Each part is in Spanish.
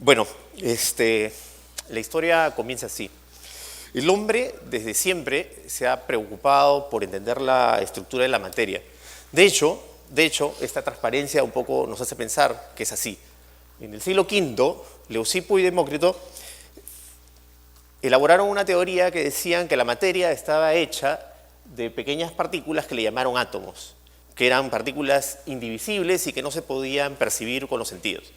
Bueno, la historia comienza así. El hombre desde siempre se ha preocupado por entender la estructura de la materia. De hecho, esta transparencia un poco nos hace pensar que es así. En el siglo V, Leucipo y Demócrito elaboraron una teoría que decían que la materia estaba hecha de pequeñas partículas que le llamaron átomos, que eran partículas indivisibles y que no se podían percibir con los sentidos.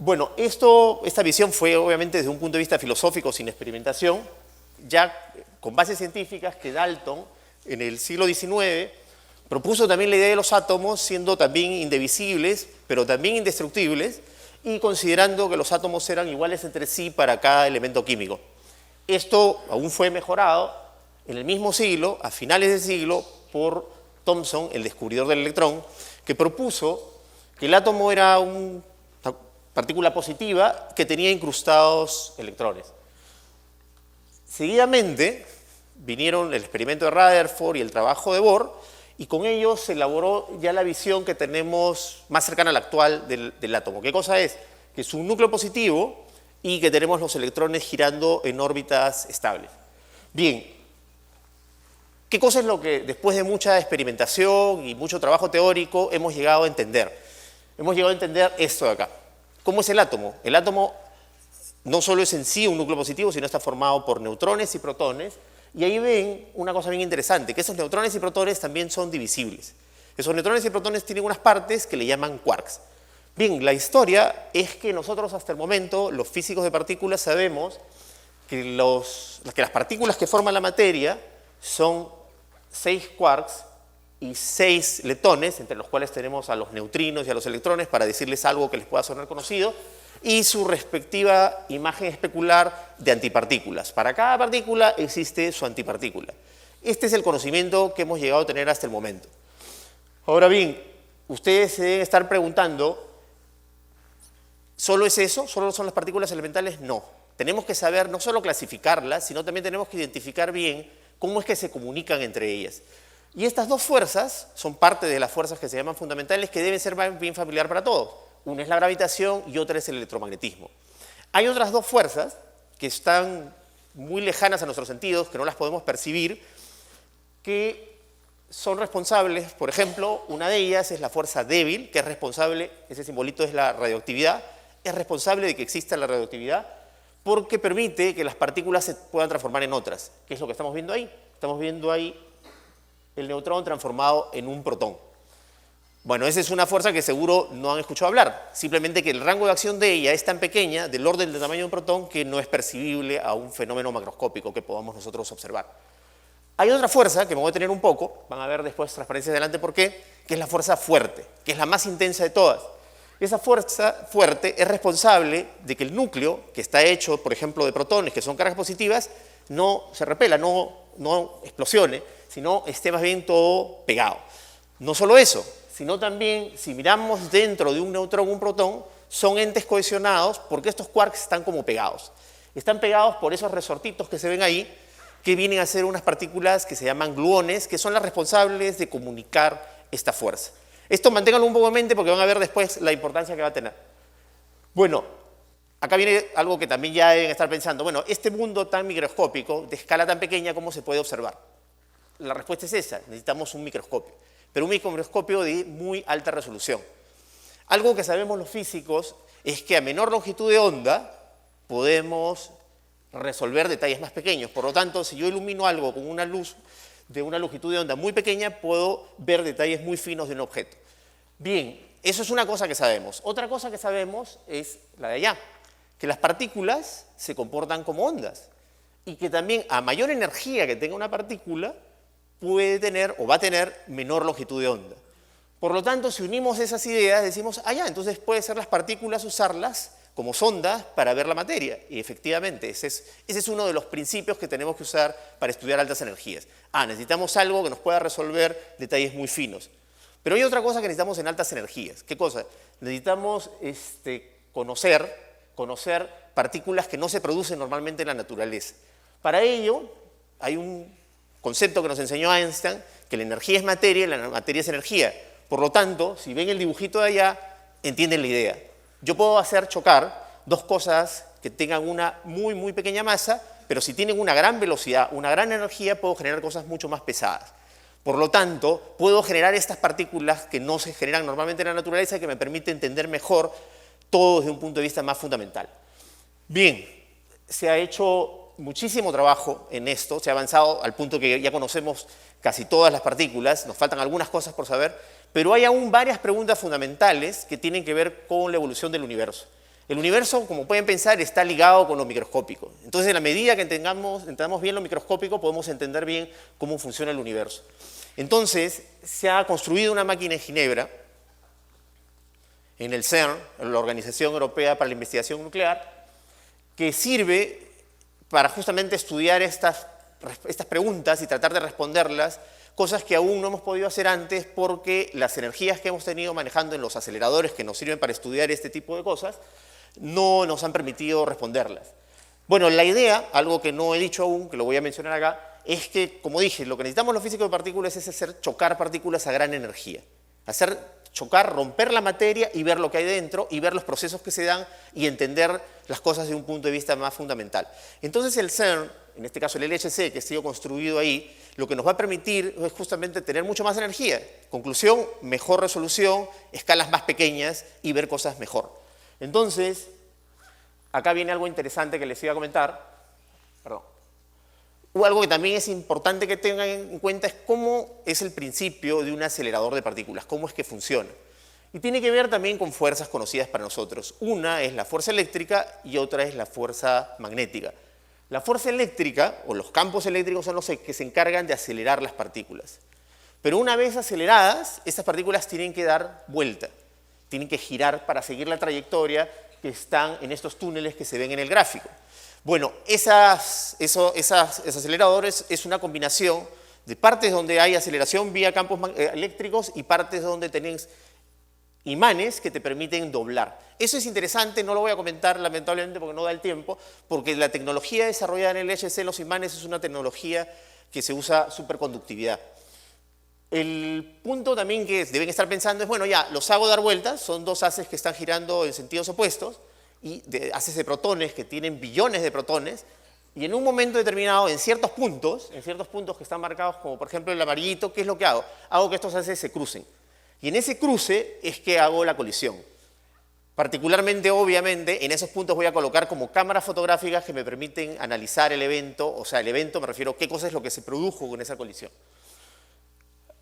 Bueno, esta visión fue obviamente desde un punto de vista filosófico, sin experimentación, ya con bases científicas, que Dalton en el siglo XIX propuso también la idea de los átomos siendo también indivisibles, pero también indestructibles, y considerando que los átomos eran iguales entre sí para cada elemento químico. Esto aún fue mejorado en el mismo siglo, a finales del siglo, por Thomson, el descubridor del electrón, que propuso que el átomo era una partícula positiva que tenía incrustados electrones. Seguidamente vinieron el experimento de Rutherford y el trabajo de Bohr, y con ellos se elaboró ya la visión que tenemos más cercana a la actual del átomo. ¿Qué cosa es? Que es un núcleo positivo y que tenemos los electrones girando en órbitas estables. Bien, ¿qué cosa es lo que después de mucha experimentación y mucho trabajo teórico hemos llegado a entender? Hemos llegado a entender esto de acá. ¿Cómo es el átomo? El átomo no solo es en sí un núcleo positivo, sino está formado por neutrones y protones. Y ahí ven una cosa bien interesante, que esos neutrones y protones también son divisibles. Esos neutrones y protones tienen unas partes que le llaman quarks. Bien, la historia es que nosotros hasta el momento, los físicos de partículas, sabemos que las partículas que forman la materia son 6 quarks y 6 leptones, entre los cuales tenemos a los neutrinos y a los electrones, para decirles algo que les pueda sonar conocido, y su respectiva imagen especular de antipartículas. Para cada partícula existe su antipartícula. Este es el conocimiento que hemos llegado a tener hasta el momento. Ahora bien, ustedes se deben estar preguntando, ¿solo es eso? ¿Solo son las partículas elementales? No. Tenemos que saber no solo clasificarlas, sino también tenemos que identificar bien cómo es que se comunican entre ellas. Y estas dos fuerzas son parte de las fuerzas que se llaman fundamentales, que deben ser bien familiar para todos. Una es la gravitación y otra es el electromagnetismo. Hay otras dos fuerzas que están muy lejanas a nuestros sentidos, que no las podemos percibir, que son responsables, por ejemplo, una de ellas es la fuerza débil, que es responsable, ese simbolito es la radioactividad, es responsable de que exista la radioactividad porque permite que las partículas se puedan transformar en otras. ¿Qué es lo que estamos viendo ahí? Estamos viendo ahí el neutrón transformado en un protón. Bueno, esa es una fuerza que seguro no han escuchado hablar, simplemente que el rango de acción de ella es tan pequeña, del orden del tamaño de un protón, que no es percibible a un fenómeno macroscópico que podamos nosotros observar. Hay otra fuerza, que me voy a tener un poco, van a ver después transparencia adelante por qué, que es la fuerza fuerte, que es la más intensa de todas. Esa fuerza fuerte es responsable de que el núcleo, que está hecho, por ejemplo, de protones, que son cargas positivas, no se repela, no explosione, sino esté más bien todo pegado. No solo eso, sino también, si miramos dentro de un neutrón o un protón, son entes cohesionados porque estos quarks están como pegados. Están pegados por esos resortitos que se ven ahí, que vienen a ser unas partículas que se llaman gluones, que son las responsables de comunicar esta fuerza. Esto manténganlo un poco en mente porque van a ver después la importancia que va a tener. Bueno, acá viene algo que también ya deben estar pensando. Bueno, este mundo tan microscópico, de escala tan pequeña, ¿cómo se puede observar? La respuesta es esa, necesitamos un microscopio, pero un microscopio de muy alta resolución. Algo que sabemos los físicos es que a menor longitud de onda podemos resolver detalles más pequeños. Por lo tanto, si yo ilumino algo con una luz de una longitud de onda muy pequeña, puedo ver detalles muy finos de un objeto. Bien, eso es una cosa que sabemos. Otra cosa que sabemos es la de allá, que las partículas se comportan como ondas y que también a mayor energía que tenga una partícula, puede tener o va a tener menor longitud de onda. Por lo tanto, si unimos esas ideas, decimos, entonces puede ser las partículas usarlas como sondas para ver la materia. Y efectivamente, ese es uno de los principios que tenemos que usar para estudiar altas energías. Necesitamos algo que nos pueda resolver detalles muy finos. Pero hay otra cosa que necesitamos en altas energías. ¿Qué cosa? Necesitamos conocer partículas que no se producen normalmente en la naturaleza. Para ello, hay un concepto que nos enseñó Einstein, que la energía es materia y la materia es energía. Por lo tanto, si ven el dibujito de allá, entienden la idea. Yo puedo hacer chocar dos cosas que tengan una muy, muy pequeña masa, pero si tienen una gran velocidad, una gran energía, puedo generar cosas mucho más pesadas. Por lo tanto, puedo generar estas partículas que no se generan normalmente en la naturaleza y que me permite entender mejor todo desde un punto de vista más fundamental. Bien, se ha hecho muchísimo trabajo en esto, se ha avanzado al punto que ya conocemos casi todas las partículas, nos faltan algunas cosas por saber, pero hay aún varias preguntas fundamentales que tienen que ver con la evolución del universo. El universo, como pueden pensar, está ligado con lo microscópico. Entonces, en la medida que entendamos bien lo microscópico, podemos entender bien cómo funciona el universo. Entonces, se ha construido una máquina en Ginebra, en el CERN, en la Organización Europea para la Investigación Nuclear, que sirve para justamente estudiar estas preguntas y tratar de responderlas, cosas que aún no hemos podido hacer antes porque las energías que hemos tenido manejando en los aceleradores que nos sirven para estudiar este tipo de cosas no nos han permitido responderlas. Bueno, la idea, algo que no he dicho aún, que lo voy a mencionar acá, es que, como dije, lo que necesitamos los físicos de partículas es hacer chocar partículas a gran energía. Hacer chocar, romper la materia y ver lo que hay dentro y ver los procesos que se dan y entender las cosas desde un punto de vista más fundamental. Entonces el CERN, en este caso el LHC, que ha sido construido ahí, lo que nos va a permitir es justamente tener mucho más energía. Conclusión, mejor resolución, escalas más pequeñas y ver cosas mejor. Entonces, acá viene algo interesante que les iba a comentar. Perdón. Algo que también es importante que tengan en cuenta es cómo es el principio de un acelerador de partículas, cómo es que funciona. Y tiene que ver también con fuerzas conocidas para nosotros. Una es la fuerza eléctrica y otra es la fuerza magnética. La fuerza eléctrica, o los campos eléctricos, son los que se encargan de acelerar las partículas. Pero una vez aceleradas, estas partículas tienen que dar vuelta, tienen que girar para seguir la trayectoria que están en estos túneles que se ven en el gráfico. Bueno, esos aceleradores es una combinación de partes donde hay aceleración vía campos eléctricos y partes donde tenés imanes que te permiten doblar. Eso es interesante, no lo voy a comentar lamentablemente porque no da el tiempo, porque la tecnología desarrollada en el LHC, los imanes, es una tecnología que se usa superconductividad. El punto también que deben estar pensando es, bueno, ya, los hago dar vueltas, son dos haces que están girando en sentidos opuestos, y haces de protones que tienen billones de protones, y en un momento determinado, en ciertos puntos que están marcados, como por ejemplo el amarillito, ¿qué es lo que hago? Hago que estos haces se crucen. Y en ese cruce es que hago la colisión. Particularmente, obviamente, en esos puntos voy a colocar como cámaras fotográficas que me permiten analizar el evento, o sea, el evento me refiero a qué cosa es lo que se produjo con esa colisión.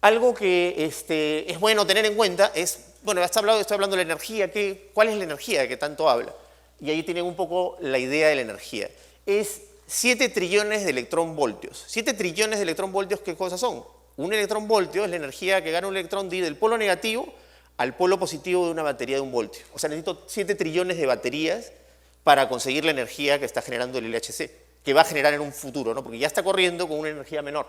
Algo que es bueno tener en cuenta es, bueno, estoy hablando de la energía, ¿cuál es la energía de que tanto habla? Y ahí tienen un poco la idea de la energía. Es 7 trillones de electronvoltios. 7 trillones de electronvoltios, ¿qué cosas son? Un electronvoltio es la energía que gana un electrón de ir del polo negativo al polo positivo de una batería de 1 voltio. O sea, necesito 7 trillones de baterías para conseguir la energía que está generando el LHC, que va a generar en un futuro, ¿no? Porque ya está corriendo con una energía menor.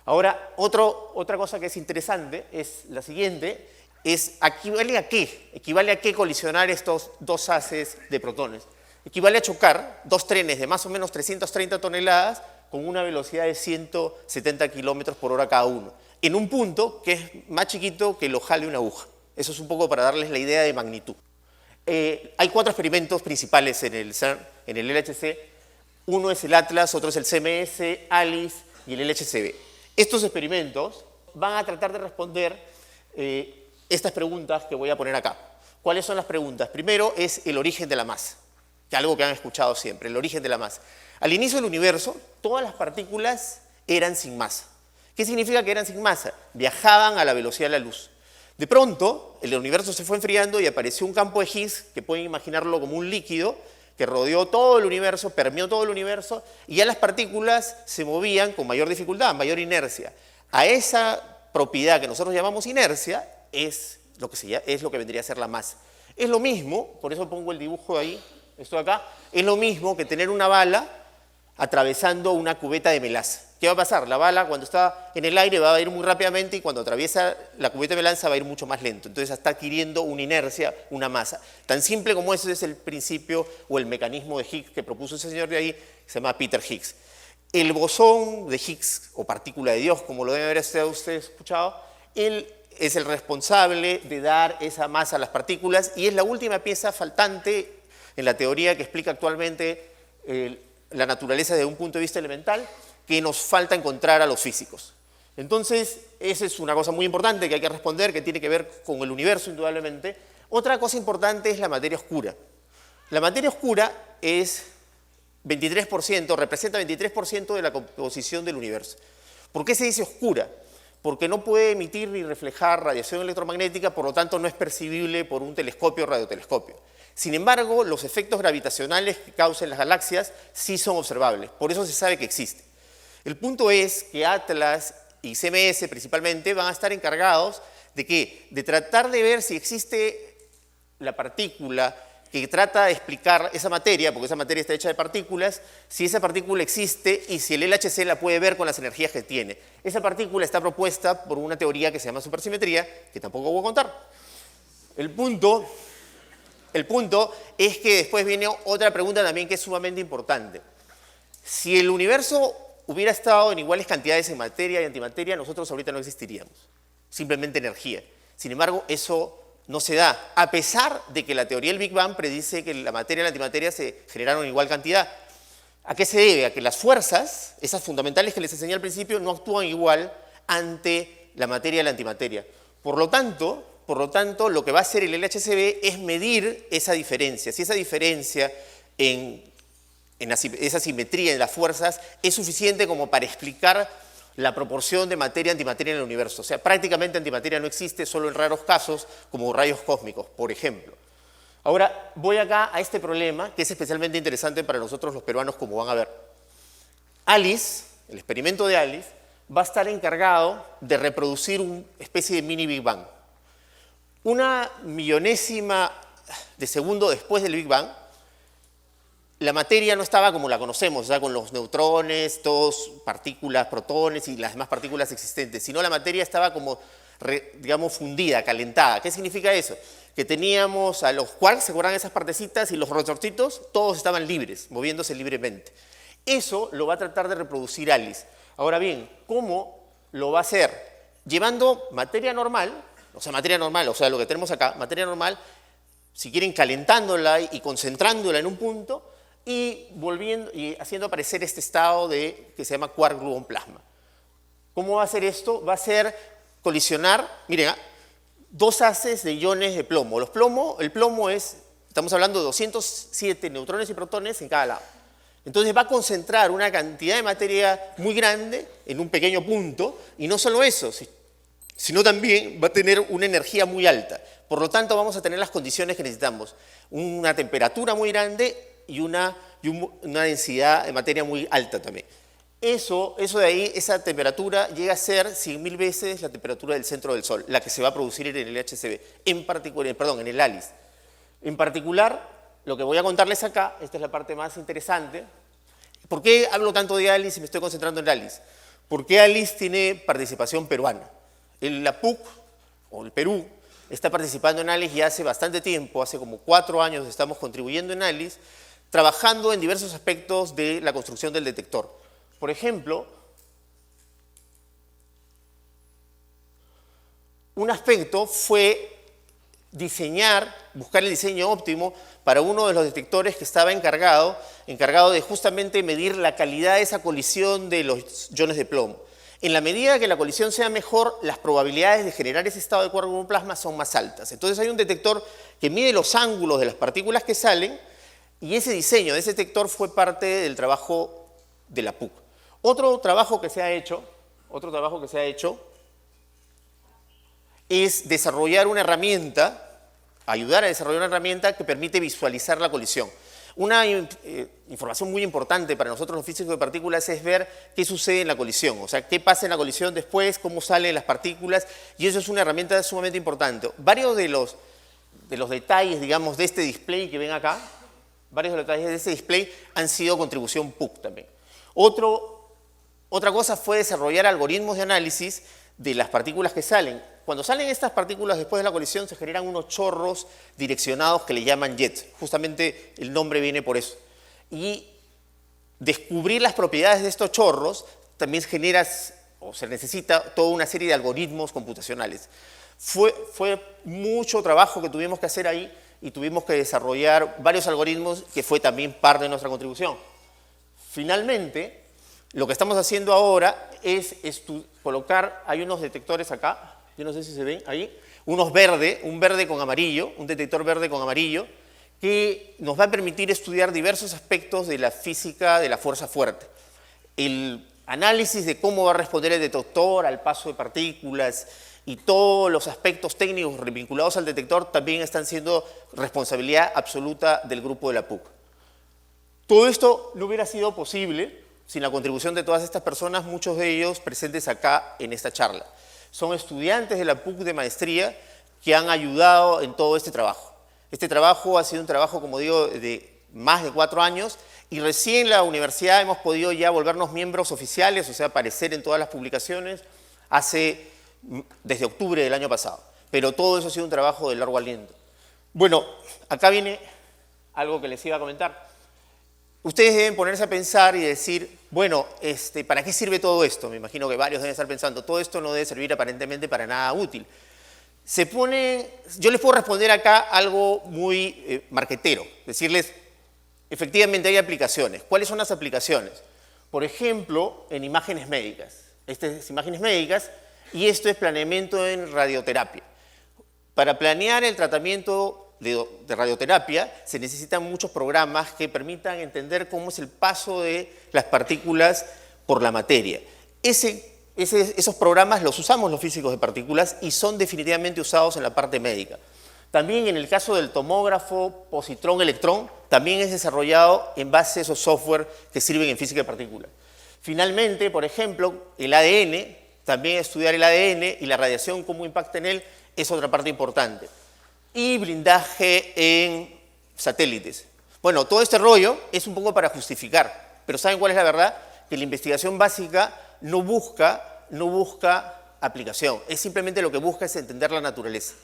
Ahora, otra cosa que es interesante es la siguiente, ¿equivale a qué? Equivale a qué colisionar estos dos haces de protones. Equivale a chocar dos trenes de más o menos 330 toneladas con una velocidad de 170 kilómetros por hora cada uno, en un punto que es más chiquito que el ojal de una aguja. Eso es un poco para darles la idea de magnitud. Hay 4 experimentos principales en el CERN, en el LHC. Uno es el ATLAS, otro es el CMS, ALICE y el LHCb. Estos experimentos van a tratar de responder estas preguntas que voy a poner acá. ¿Cuáles son las preguntas? Primero es el origen de la masa, que es algo que han escuchado siempre, el origen de la masa. Al inicio del universo, todas las partículas eran sin masa. ¿Qué significa que eran sin masa? Viajaban a la velocidad de la luz. De pronto, el universo se fue enfriando y apareció un campo de Higgs, que pueden imaginarlo como un líquido, que rodeó todo el universo, permeó todo el universo, y ya las partículas se movían con mayor dificultad, mayor inercia. A esa propiedad que nosotros llamamos inercia es lo que vendría a ser la masa. Es lo mismo, por eso pongo el dibujo ahí, esto de acá, es lo mismo que tener una bala atravesando una cubeta de melaza. ¿Qué va a pasar? La bala cuando está en el aire va a ir muy rápidamente y cuando atraviesa la cubeta de melaza va a ir mucho más lento. Entonces está adquiriendo una inercia, una masa. Tan simple como eso es el principio o el mecanismo de Higgs que propuso ese señor de ahí, que se llama Peter Higgs. El bosón de Higgs, o partícula de Dios, como lo deben haber ustedes escuchado, él es el responsable de dar esa masa a las partículas y es la última pieza faltante en la teoría que explica actualmente la naturaleza desde un punto de vista elemental que nos falta encontrar a los físicos. Entonces, esa es una cosa muy importante que hay que responder, que tiene que ver con el universo, indudablemente. Otra cosa importante es la materia oscura. La materia oscura es 23%, representa 23% de la composición del universo. ¿Por qué se dice oscura? Porque no puede emitir ni reflejar radiación electromagnética, por lo tanto no es percibible por un telescopio o radiotelescopio. Sin embargo, los efectos gravitacionales que causan las galaxias sí son observables, por eso se sabe que existe. El punto es que Atlas y CMS principalmente van a estar encargados de ¿qué? De tratar de ver si existe la partícula que trata de explicar esa materia, porque esa materia está hecha de partículas, si esa partícula existe y si el LHC la puede ver con las energías que tiene. Esa partícula está propuesta por una teoría que se llama supersimetría, que tampoco voy a contar. El punto es que después viene otra pregunta también que es sumamente importante. Si el universo hubiera estado en iguales cantidades en materia y antimateria, nosotros ahorita no existiríamos, simplemente energía. Sin embargo, eso no se da, a pesar de que la teoría del Big Bang predice que la materia y la antimateria se generaron en igual cantidad. ¿A qué se debe? A que las fuerzas, esas fundamentales que les enseñé al principio, no actúan igual ante la materia y la antimateria. Por lo tanto, lo que va a hacer el LHCb es medir esa diferencia. Si esa diferencia en esa simetría en las fuerzas es suficiente como para explicar la proporción de materia-antimateria en el universo. O sea, prácticamente antimateria no existe, solo en raros casos, como rayos cósmicos, por ejemplo. Ahora, voy acá a este problema, que es especialmente interesante para nosotros los peruanos, como van a ver. ALICE, el experimento de ALICE, va a estar encargado de reproducir una especie de mini Big Bang. Una millonésima de segundo después del Big Bang, la materia no estaba como la conocemos, ya con los neutrones, todos partículas, protones y las demás partículas existentes, sino la materia estaba como, digamos, fundida, calentada. ¿Qué significa eso? Que teníamos a los quarks, ¿se acuerdan esas partecitas? Y los rotorcitos, todos estaban libres, moviéndose libremente. Eso lo va a tratar de reproducir ALICE. Ahora bien, ¿cómo lo va a hacer? Llevando materia normal, o sea, lo que tenemos acá, materia normal, si quieren calentándola y concentrándola en un punto, y haciendo aparecer este estado que se llama quark-gluon plasma. ¿Cómo va a hacer esto? Va a ser colisionar, miren, dos haces de iones de plomo. El plomo estamos hablando de 207 neutrones y protones en cada lado. Entonces va a concentrar una cantidad de materia muy grande en un pequeño punto, y no solo eso, sino también va a tener una energía muy alta. Por lo tanto, vamos a tener las condiciones que necesitamos. Una temperatura muy grande y una densidad de materia muy alta también. Eso de ahí, esa temperatura llega a ser 100.000 veces la temperatura del centro del Sol, la que se va a producir en el LHCb, en el ALICE. En particular, lo que voy a contarles acá, esta es la parte más interesante. ¿Por qué hablo tanto de ALICE y me estoy concentrando en ALICE? Porque ALICE tiene participación peruana. La PUC, o el Perú, está participando en ALICE ya hace bastante tiempo, hace como 4 años estamos contribuyendo en ALICE, trabajando en diversos aspectos de la construcción del detector. Por ejemplo, un aspecto fue buscar el diseño óptimo para uno de los detectores que estaba encargado de justamente medir la calidad de esa colisión de los iones de plomo. En la medida que la colisión sea mejor, las probabilidades de generar ese estado de quark-gluon plasma son más altas. Entonces hay un detector que mide los ángulos de las partículas que salen, y ese diseño de ese detector fue parte del trabajo de la PUC. Otro trabajo que se ha hecho es desarrollar una herramienta, ayudar a desarrollar una herramienta que permite visualizar la colisión. Una información muy importante para nosotros los físicos de partículas es ver qué sucede en la colisión, o sea, qué pasa en la colisión después, cómo salen las partículas, y eso es una herramienta sumamente importante. Varios de los detalles, digamos, de este display que ven acá, han sido contribución PUC también. Otra cosa fue desarrollar algoritmos de análisis de las partículas que salen. Cuando salen estas partículas después de la colisión se generan unos chorros direccionados que le llaman jets. Justamente el nombre viene por eso. Y descubrir las propiedades de estos chorros también se necesita toda una serie de algoritmos computacionales. Fue mucho trabajo que tuvimos que hacer ahí y tuvimos que desarrollar varios algoritmos que fue también parte de nuestra contribución. Finalmente, lo que estamos haciendo ahora es colocar, hay unos detectores acá, yo no sé si se ven ahí, un verde con amarillo, un detector verde con amarillo, que nos va a permitir estudiar diversos aspectos de la física de la fuerza fuerte. El análisis de cómo va a responder el detector al paso de partículas y todos los aspectos técnicos vinculados al detector también están siendo responsabilidad absoluta del grupo de la PUC. Todo esto no hubiera sido posible sin la contribución de todas estas personas, muchos de ellos presentes acá en esta charla. Son estudiantes de la PUC de maestría que han ayudado en todo este trabajo. Este trabajo ha sido un trabajo, como digo, de más de 4 años y recién en la universidad hemos podido ya volvernos miembros oficiales, o sea, aparecer en todas las publicaciones desde octubre del año pasado. Pero todo eso ha sido un trabajo de largo aliento. Bueno, acá viene algo que les iba a comentar. Ustedes deben ponerse a pensar y decir, bueno, ¿para qué sirve todo esto? Me imagino que varios deben estar pensando, todo esto no debe servir aparentemente para nada útil. Yo les puedo responder acá algo muy marquetero, decirles, efectivamente hay aplicaciones. ¿Cuáles son las aplicaciones? Por ejemplo, en imágenes médicas. Estas imágenes médicas y esto es planeamiento en radioterapia. Para planear el tratamiento de radioterapia se necesitan muchos programas que permitan entender cómo es el paso de las partículas por la materia. Esos programas los usamos los físicos de partículas y son definitivamente usados en la parte médica. También en el caso del tomógrafo positrón-electrón, también es desarrollado en base a esos software que sirven en física de partículas. Finalmente, por ejemplo, el ADN, también estudiar el ADN y la radiación, cómo impacta en él, es otra parte importante. Y blindaje en satélites. Bueno, todo este rollo es un poco para justificar, pero ¿saben cuál es la verdad? Que la investigación básica no busca aplicación, es simplemente lo que busca es entender la naturaleza.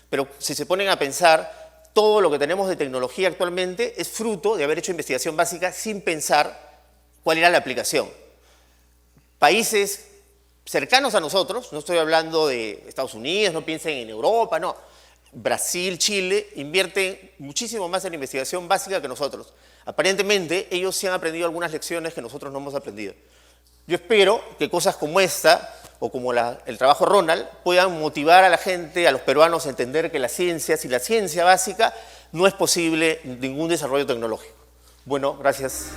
Pero si se ponen a pensar, todo lo que tenemos de tecnología actualmente es fruto de haber hecho investigación básica sin pensar cuál era la aplicación. Países cercanos a nosotros, no estoy hablando de Estados Unidos, no piensen en Europa, no. Brasil, Chile, invierten muchísimo más en investigación básica que nosotros. Aparentemente, ellos sí han aprendido algunas lecciones que nosotros no hemos aprendido. Yo espero que cosas como esta, o como el trabajo Ronald, puedan motivar a la gente, a los peruanos, a entender que la ciencia, sin la ciencia básica, no es posible ningún desarrollo tecnológico. Bueno, gracias.